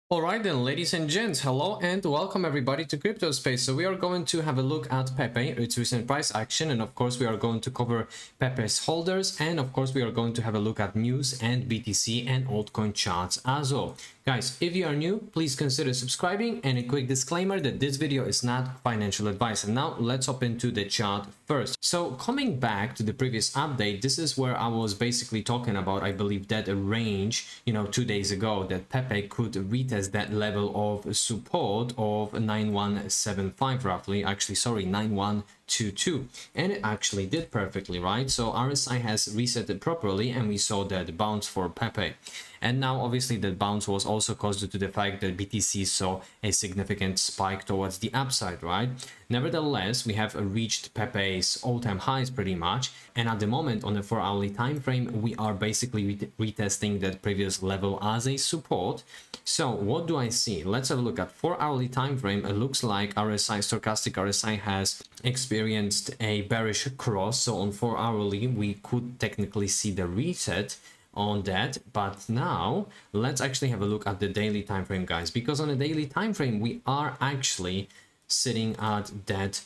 Alright then, ladies and gents, hello and welcome everybody to Crypto Space. So we are going to have a look at Pepe, its recent price action, and of course we are going to cover Pepe's holders, and of course we are going to have a look at news and BTC and altcoin charts as well. Guys, if you are new, please consider subscribing, and a quick disclaimer that this video is not financial advice. And now let's hop into the chart first. So coming back to the previous update, this is where I was basically talking about, I believe, that a range, 2 days ago, that Pepe could retest that level of support of 9175 roughly, actually sorry, 9122, and it actually did perfectly, right? So RSI has reset it properly and we saw that bounce for Pepe. And now obviously that bounce was also caused due to the fact that BTC saw a significant spike towards the upside, right? Nevertheless, we have reached Pepe's all-time highs pretty much, and at the moment on the 4-hourly time frame we are basically retesting that previous level as a support. So what do I see? Let's have a look at 4-hourly time frame. It looks like RSI, stochastic RSI, has experienced a bearish cross, so on 4-hourly we could technically see the reset on that. But now let's actually have a look at the daily time frame, guys, because on a daily time frame we are actually sitting at that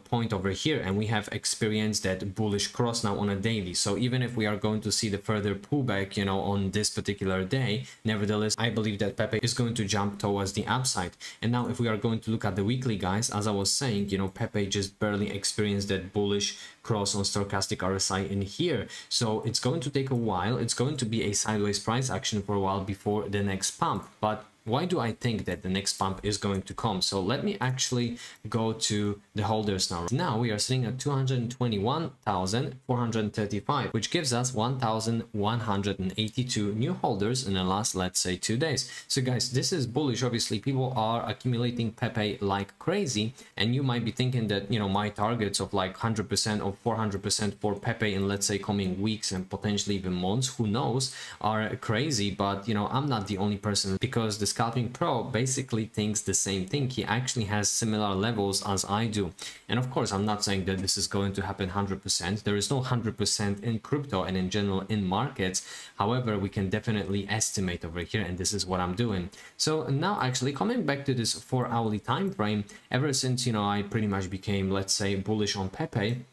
point over here, and we have experienced that bullish cross now on a daily. So even if we are going to see the further pullback on this particular day, nevertheless I believe that Pepe is going to jump towards the upside. And now if we are going to look at the weekly, guys, as I was saying, Pepe just barely experienced that bullish cross on stochastic RSI in here, so it's going to take a while. It's going to be a sideways price action for a while before the next pump. But why do I think that the next pump is going to come? So let me actually go to the holders now. Now we are sitting at 221,435, which gives us 1,182 new holders in the last, let's say, 2 days. So guys, this is bullish. Obviously people are accumulating Pepe like crazy, and you might be thinking that my targets of like 100% or 400% for Pepe in, let's say, coming weeks and potentially even months, who knows, are crazy. But I'm not the only person, because the Scalping Pro basically thinks the same thing. He actually has similar levels as I do. And of course, I'm not saying that this is going to happen 100%. There is no 100% in crypto and in general in markets. However, we can definitely estimate over here, and this is what I'm doing. So now actually coming back to this 4-hourly time frame, ever since I pretty much became, let's say, bullish on Pepe,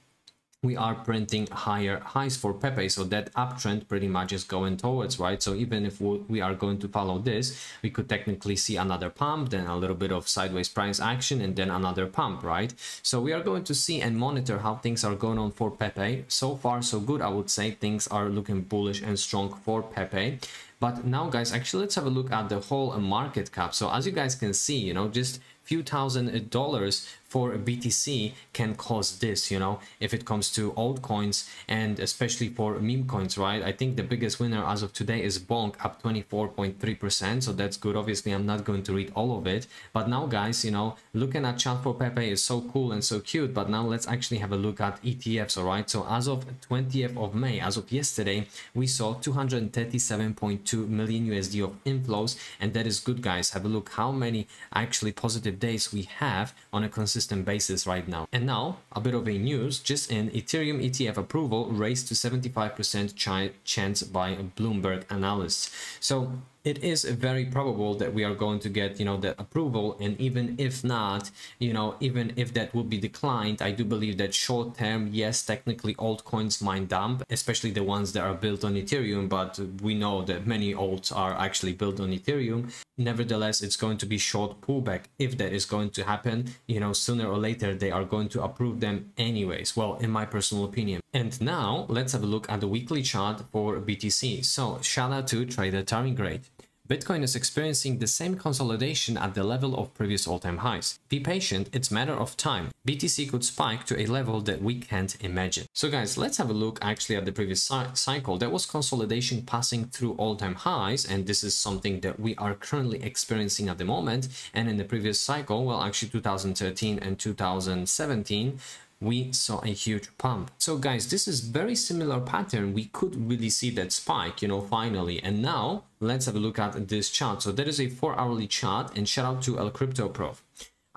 we are printing higher highs for Pepe. So that uptrend pretty much is going towards, right? So even if we are going to follow this, we could technically see another pump, then a little bit of sideways price action, and then another pump, right? So we are going to see and monitor how things are going on for Pepe. So far so good, I would say. Things are looking bullish and strong for Pepe. But now, guys, actually let's have a look at the whole market cap. So as you guys can see, just few $1,000s for BTC can cause this, if it comes to altcoins, and especially for meme coins, right? I think the biggest winner as of today is Bonk, up 24.3%, so that's good. Obviously I'm not going to read all of it, but now, guys, looking at chart for Pepe is so cool and so cute. But now let's actually have a look at ETFs. All right, so as of 20th of May, as of yesterday, we saw 237.2 million USD of inflows, and that is good, guys. Have a look how many actually positive days we have on a consistent basis right now. And now a bit of a news, just in Ethereum ETF approval raised to 75% chance by Bloomberg analysts. So it is very probable that we are going to get that approval, and even if not, even if that would be declined, I do believe that short term, yes, technically altcoins might dump, especially the ones that are built on Ethereum, but we know that many alts are actually built on Ethereum. Nevertheless, it's going to be short pullback. If that is going to happen, sooner or later they are going to approve them anyways, well, in my personal opinion. And now let's have a look at the weekly chart for BTC. So shout out to Trader Tardigrade. Bitcoin is experiencing the same consolidation at the level of previous all-time highs. Be patient, it's a matter of time. BTC could spike to a level that we can't imagine. So guys, let's have a look actually at the previous cycle. There was consolidation passing through all-time highs, and this is something that we are currently experiencing at the moment. And in the previous cycle, well, actually 2013 and 2017, we saw a huge pump. So guys, this is very similar pattern. We could really see that spike, finally. And now let's have a look at this chart. So that is a 4-hourly chart, and shout out to El Crypto Prof.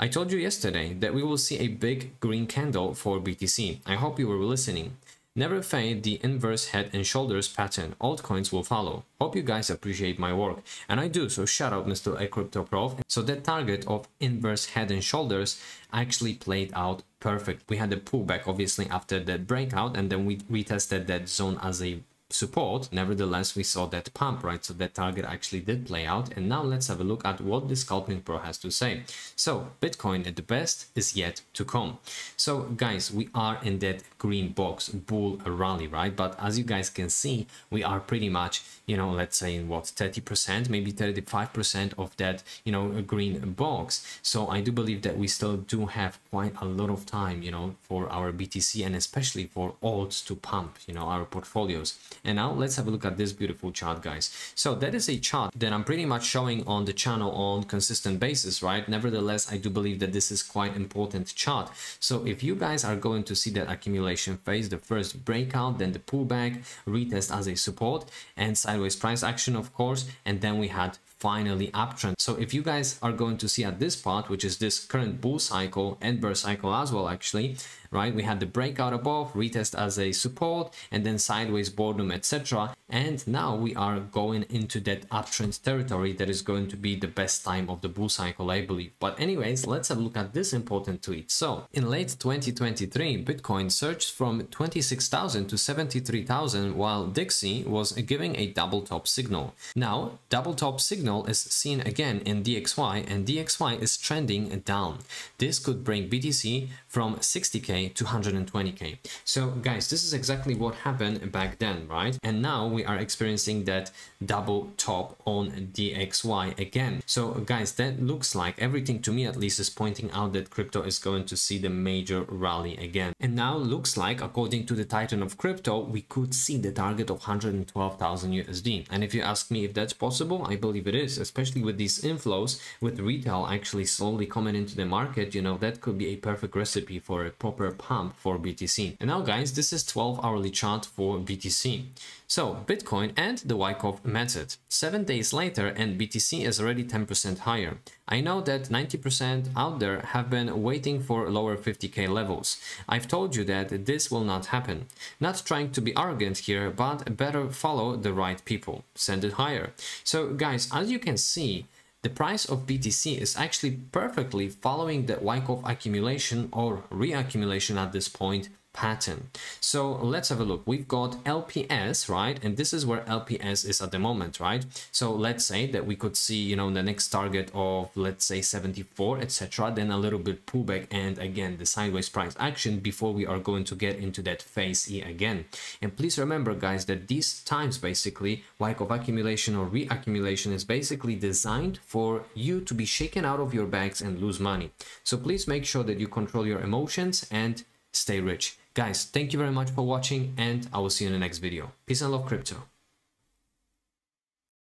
I told you yesterday that we will see a big green candle for BTC. I hope you were listening. Never fade the inverse head and shoulders pattern. Altcoins will follow. Hope you guys appreciate my work. And I do, so shout out Mr. A Crypto Prof. So that target of inverse head and shoulders actually played out perfect. We had a pullback obviously after that breakout, and then we retested that zone as a support. Nevertheless, we saw that pump, right? So that target actually did play out. And now let's have a look at what the Scalping Pro has to say. So Bitcoin at the best is yet to come. So guys, we are in that green box, bull rally, right? But as you guys can see, we are pretty much, you know, let's say in what, 30%, maybe 35% of that, you know, a green box. So I do believe that we still do have quite a lot of time, you know, for our BTC and especially for alts to pump, you know, our portfolios. And now let's have a look at this beautiful chart, guys. So that is a chart that I'm pretty much showing on the channel on consistent basis, right? Nevertheless, I do believe that this is quite important chart. So if you guys are going to see that accumulation phase, the first breakout, then the pullback, retest as a support, and sideways price action, of course, and then we had finally uptrend. So if you guys are going to see at this part, which is this current bull cycle and bear cycle as well, actually, right, we had the breakout above, retest as a support, and then sideways boredom, etc. And now we are going into that uptrend territory that is going to be the best time of the bull cycle, I believe. But anyways, let's have a look at this important tweet. So in late 2023, Bitcoin surged from 26,000 to 73,000 while Dixie was giving a double top signal. Now, double top signal is seen again in DXY, and DXY is trending down. This could bring BTC from 60k to 120k. So guys, this is exactly what happened back then, right? And now we are experiencing that double top on DXY again. So guys, that looks like everything, to me at least, is pointing out that crypto is going to see the major rally again. And now looks like, according to the Titan of crypto, we could see the target of 112,000 USD. And if you ask me if that's possible, I believe it is, especially with these inflows, with retail actually slowly coming into the market. You know, that could be a perfect recipe for a proper pump for BTC. And now guys, this is 12-hourly chart for BTC. So Bitcoin and the Wyckoff method. 7 days later and BTC is already 10% higher. I know that 90% out there have been waiting for lower 50k levels. I've told you that this will not happen. Not trying to be arrogant here, but better follow the right people. Send it higher. So guys, as you can see, the price of BTC is actually perfectly following the Wyckoff accumulation or reaccumulation at this point pattern. So let's have a look. We've got LPS, right? And this is where LPS is at the moment, right? So let's say that we could see, you know, the next target of, let's say, 74, etc. Then a little bit pullback and again the sideways price action before we are going to get into that phase E again. And please remember, guys, that these times basically Wyckoff accumulation or reaccumulation is basically designed for you to be shaken out of your bags and lose money. So please make sure that you control your emotions and stay rich. Guys, thank you very much for watching, and I will see you in the next video. Peace and love, crypto.